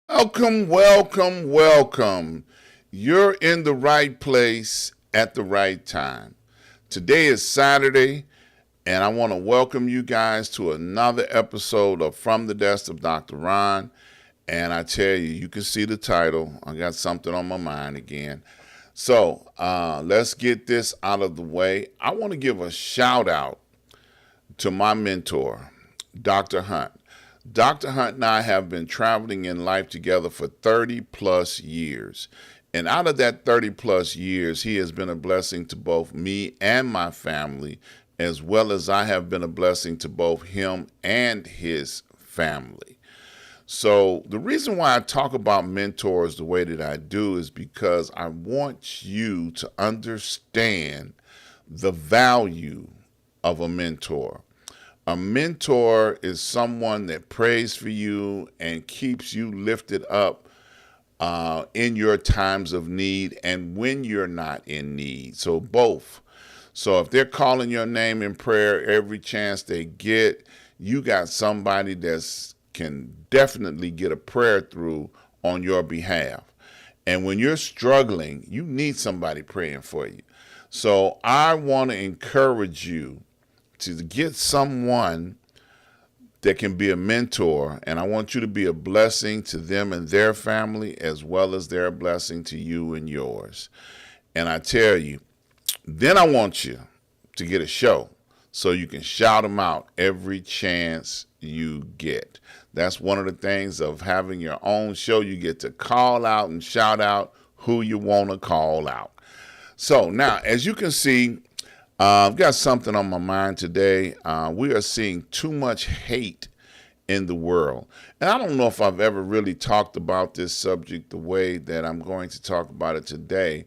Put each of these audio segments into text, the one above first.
Welcome, welcome, welcome. You're in the right place at the right time. Today is Saturday, and I want to welcome you guys to another episode of From the Desk of Dr. Ron. And I tell you, you can see the title. I got something on my mind again. So let's get this out of the way. I want to give a shout out to my mentor, Dr. Hunt. Dr. Hunt and I have been traveling in life together for 30 plus years. And out of that 30 plus years, he has been a blessing to both me and my family, as well as I have been a blessing to both him and his family. So the reason why I talk about mentors the way that I do is because I want you to understand the value of a mentor. A mentor is someone that prays for you and keeps you lifted up in your times of need and when you're not in need. So both. So if they're calling your name in prayer every chance they get, you got somebody that can definitely get a prayer through on your behalf. And when you're struggling, you need somebody praying for you. So I want to encourage you to get someone that can be a mentor, and I want you to be a blessing to them and their family, as well as they're a blessing to you and yours. And I tell you, then I want you to get a show so you can shout them out every chance you get. That's one of the things of having your own show. You get to call out and shout out who you want to call out. So now, as you can see, I've got something on my mind today. We are seeing too much hate in the world. And I don't know if I've ever really talked about this subject the way that I'm going to talk about it today.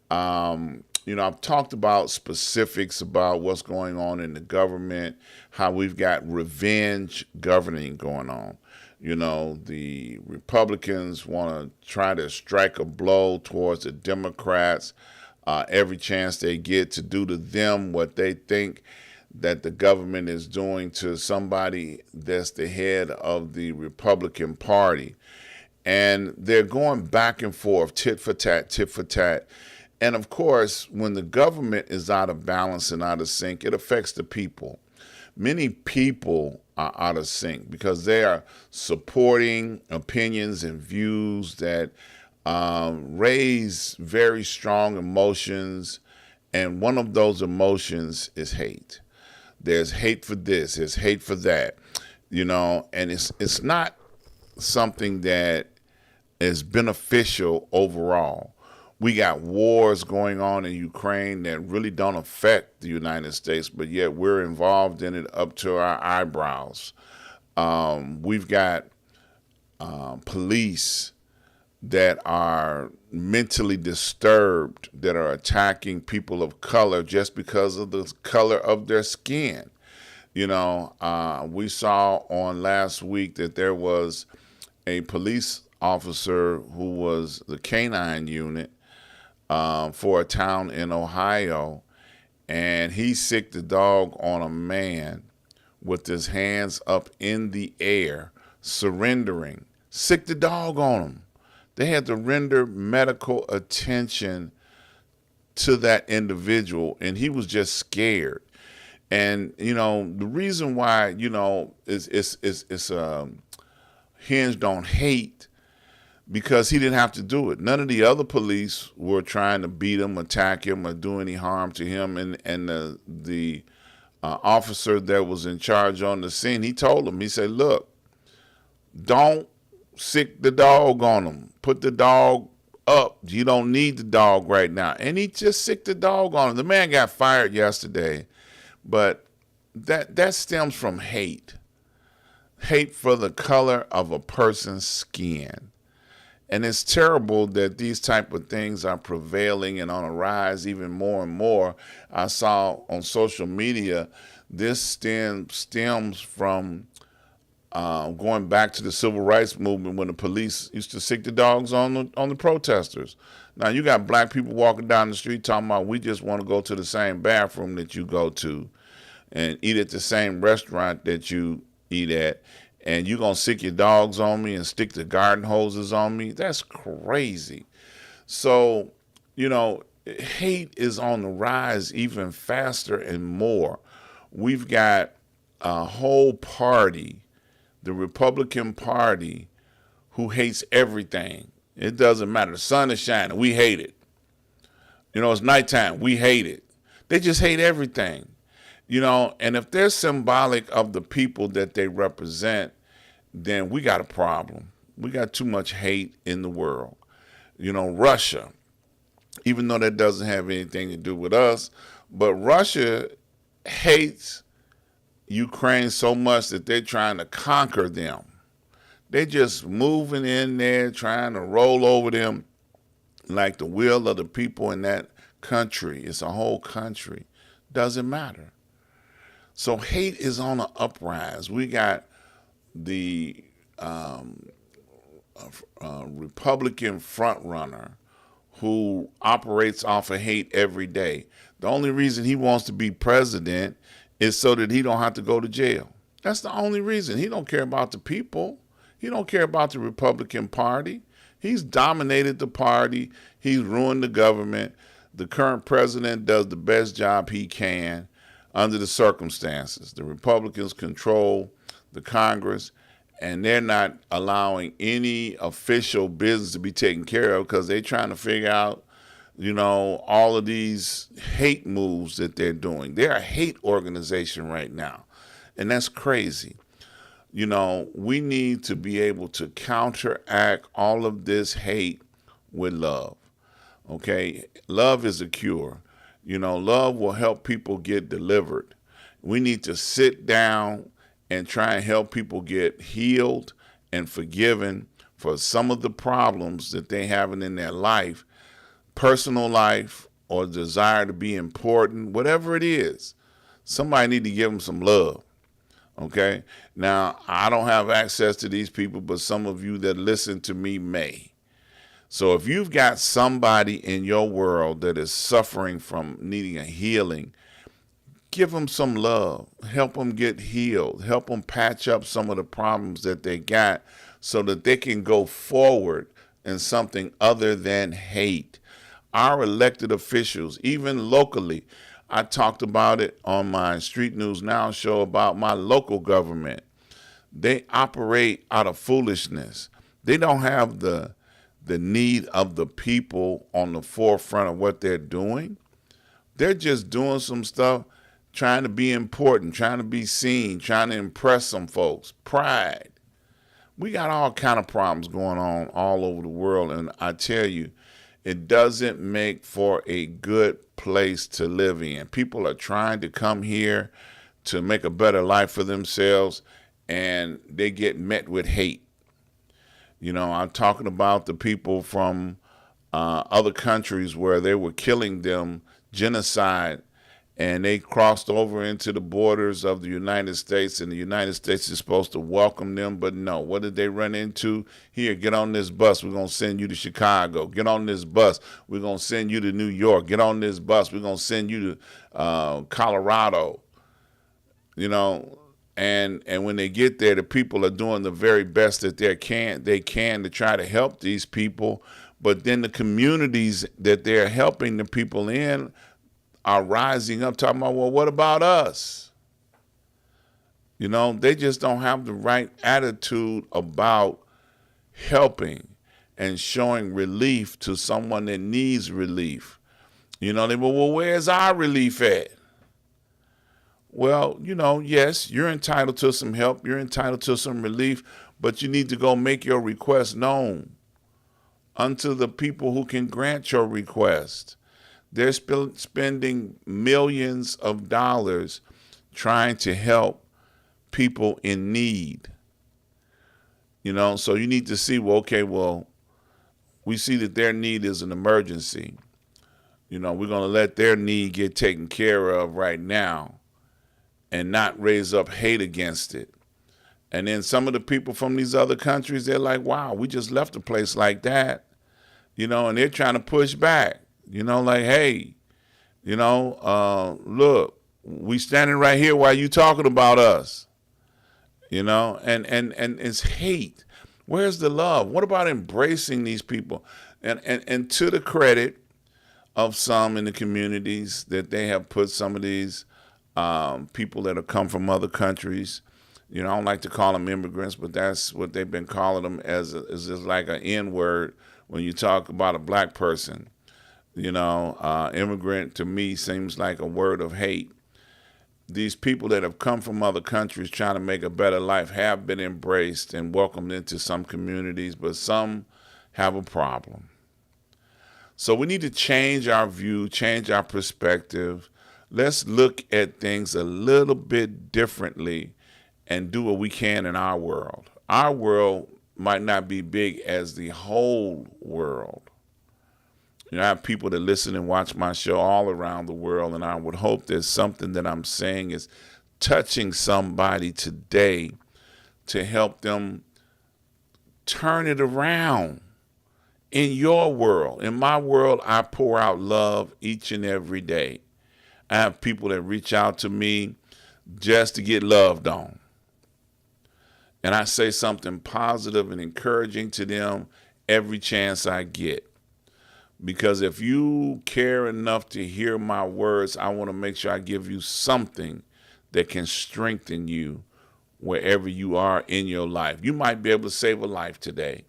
I've talked about specifics about what's going on in the government, how we've got revenge governing going on. The Republicans want to try to strike a blow towards the Democrats every chance they get to do to them what they think that the government is doing to somebody that's the head of the Republican Party. And they're going back and forth, tit for tat, tit for tat. And of course, when the government is out of balance and out of sync, it affects the people. Many people are out of sync because they are supporting opinions and views that raise very strong emotions, and one of those emotions is hate. There's hate for this, there's hate for that, and it's not something that is beneficial overall. We got wars going on in Ukraine that really don't affect the United States, but yet we're involved in it up to our eyebrows. We've got police that are mentally disturbed, that are attacking people of color just because of the color of their skin. We saw on last week that there was a police officer who was the canine unit for a town in Ohio, and he sicked the dog on a man with his hands up in the air, surrendering. Sicked the dog on him. They had to render medical attention to that individual, and he was just scared. And the reason why it's hinged on hate, because he didn't have to do it. None of the other police were trying to beat him, attack him, or do any harm to him. And the officer that was in charge on the scene, he told him, he said, "Look, don't sick the dog on him. Put the dog up. You don't need the dog right now." And he just sicked the dog on him. The man got fired yesterday, but that stems from hate. Hate for the color of a person's skin. And it's terrible that these type of things are prevailing and on a rise even more and more. I saw on social media, this stems from going back to the civil rights movement when the police used to sick the dogs on the protesters. Now you got black people walking down the street talking about we just want to go to the same bathroom that you go to and eat at the same restaurant that you eat at, and you gonna sick your dogs on me and stick the garden hoses on me. That's crazy. So, hate is on the rise even faster and more. We've got a whole party, the Republican Party, who hates everything. It doesn't matter. The sun is shining. We hate it. It's nighttime. We hate it. They just hate everything. And if they're symbolic of the people that they represent, then we got a problem. We got too much hate in the world. Russia, even though that doesn't have anything to do with us, but Russia hates Ukraine so much that they're trying to conquer them. They're just moving in there, trying to roll over them like the will of the people in that country. It's a whole country. Doesn't matter. So hate is on an uprise. We got the Republican frontrunner who operates off of hate every day. The only reason he wants to be president is so that he don't have to go to jail. That's the only reason. He don't care about the people. He don't care about the Republican Party. He's dominated the party. He's ruined the government. The current president does the best job he can under the circumstances. The Republicans control the Congress, and they're not allowing any official business to be taken care of because they're trying to figure out, all of these hate moves that they're doing. They're a hate organization right now, and that's crazy. We need to be able to counteract all of this hate with love. Okay? Love is a cure. Love will help people get delivered. We need to sit down and try and help people get healed and forgiven for some of the problems that they having in their life, personal life, or desire to be important, whatever it is. Somebody need to give them some love. Okay? Now, I don't have access to these people, but some of you that listen to me may. So if you've got somebody in your world that is suffering from needing a healing, give them some love. Help them get healed. Help them patch up some of the problems that they got so that they can go forward in something other than hate. Our elected officials, even locally, I talked about it on my Street News Now show about my local government. They operate out of foolishness. They don't have the need of the people on the forefront of what they're doing. They're just doing some stuff, trying to be important, trying to be seen, trying to impress some folks. Pride. We got all kind of problems going on all over the world, and I tell you, it doesn't make for a good place to live in. People are trying to come here to make a better life for themselves, and they get met with hate. I'm talking about the people from other countries where they were killing them, genocide, and they crossed over into the borders of the United States, and the United States is supposed to welcome them, but no. What did they run into? Here, get on this bus. We're going to send you to Chicago. Get on this bus. We're going to send you to New York. Get on this bus. We're going to send you to Colorado. And when they get there, the people are doing the very best that they can to try to help these people. But then the communities that they're helping the people in are rising up talking about, well, what about us? They just don't have the right attitude about helping and showing relief to someone that needs relief. They go, well, where's our relief at? Well, yes, you're entitled to some help. You're entitled to some relief, but you need to go make your request known unto the people who can grant your request. They're spending millions of dollars trying to help people in need. So you need to see, we see that their need is an emergency. We're going to let their need get taken care of right now and not raise up hate against it. And then some of the people from these other countries, they're like, wow, we just left a place like that, and they're trying to push back, like, hey, look, we standing right here while you talking about us, and it's hate. Where's the love? What about embracing these people? And to the credit of some in the communities that they have put some of these people that have come from other countries. I don't like to call them immigrants, but that's what they've been calling them as just like an N word when you talk about a black person. Immigrant to me seems like a word of hate. These people that have come from other countries trying to make a better life have been embraced and welcomed into some communities, but some have a problem. So we need to change our view, change our perspective. Let's look at things a little bit differently and do what we can in our world. Our world might not be big as the whole world. I have people that listen and watch my show all around the world, and I would hope that something that I'm saying is touching somebody today to help them turn it around. In your world, in my world, I pour out love each and every day. I have people that reach out to me just to get loved on. And I say something positive and encouraging to them every chance I get. Because if you care enough to hear my words, I want to make sure I give you something that can strengthen you wherever you are in your life. You might be able to save a life today.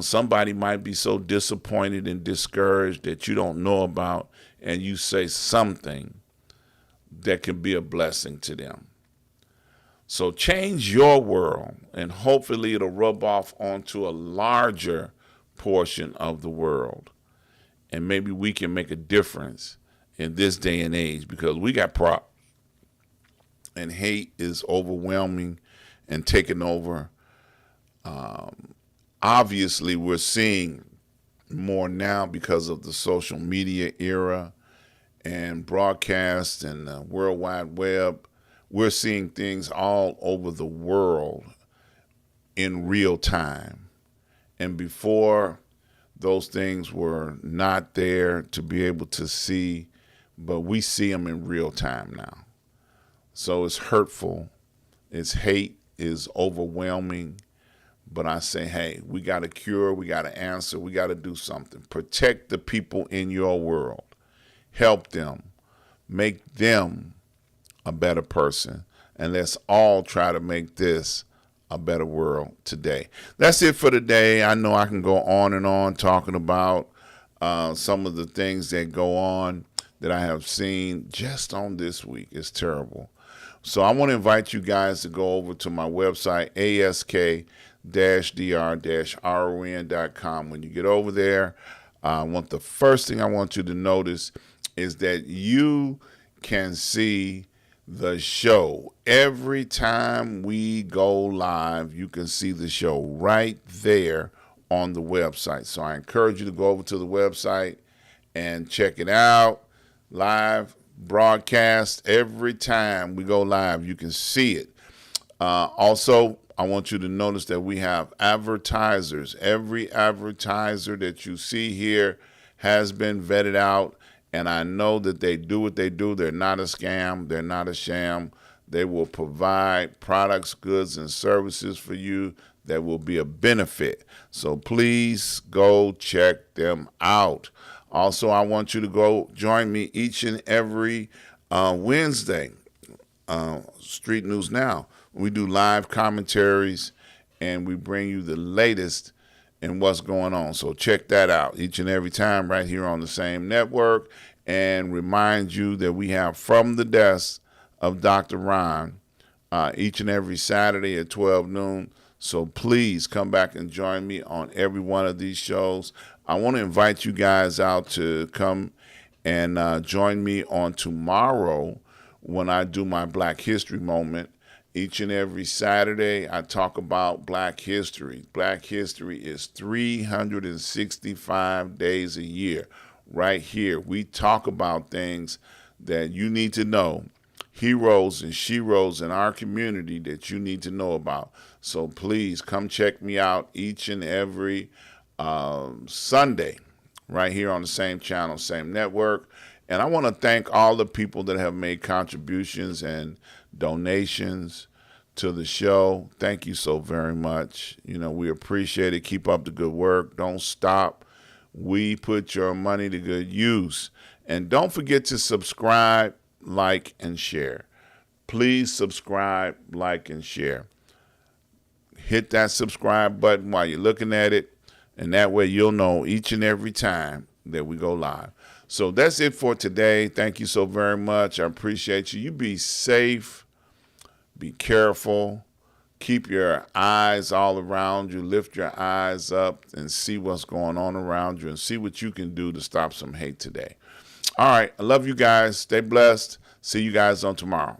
Somebody might be so disappointed and discouraged that you don't know about, and you say something that can be a blessing to them. So change your world, and hopefully it'll rub off onto a larger portion of the world. And maybe we can make a difference in this day and age, because we got problems. And hate is overwhelming and taking over. Obviously, we're seeing more now because of the social media era and broadcast and the World Wide Web. We're seeing things all over the world in real time. And before, those things were not there to be able to see, but we see them in real time now. So it's hurtful. It's hate is overwhelming. But I say, hey, we got to cure, we got to answer, we got to do something. Protect the people in your world. Help them. Make them a better person. And let's all try to make this a better world today. That's it for today. I know I can go on and on talking about some of the things that go on that I have seen just on this week. It's terrible. So I want to invite you guys to go over to my website, ask-dr-ron.com. When you get over there, the first thing I want you to notice is that you can see the show. Every time we go live, you can see the show right there on the website. So I encourage you to go over to the website and check it out. Live broadcast every time we go live, you can see it. Also, I want you to notice that we have advertisers. Every advertiser that you see here has been vetted out, and I know that they do what they do. They're not a scam. They're not a sham. They will provide products, goods, and services for you that will be a benefit. So please go check them out. Also, I want you to go join me each and every Wednesday, Street News Now. We do live commentaries, and we bring you the latest in what's going on. So check that out each and every time right here on the same network, and remind you that we have From the Desk of Dr. Ron each and every Saturday at 12 noon. So please come back and join me on every one of these shows. I want to invite you guys out to come and join me on tomorrow when I do my Black History Moment. Each and every Saturday, I talk about Black history. Black history is 365 days a year. Right here, we talk about things that you need to know heroes and sheroes in our community that you need to know about. So please come check me out each and every Sunday right here on the same channel, same network. And I want to thank all the people that have made contributions and donations to the show. Thank you so very much. We appreciate it. Keep up the good work. Don't stop. We put your money to good use. And don't forget to subscribe, like, and share. Please subscribe, like, and share. Hit that subscribe button while you're looking at it, and that way you'll know each and every time that we go live. So that's it for today. Thank you so very much. I appreciate you. You be safe. Be careful. Keep your eyes all around you. Lift your eyes up and see what's going on around you and see what you can do to stop some hate today. All right. I love you guys. Stay blessed. See you guys on tomorrow.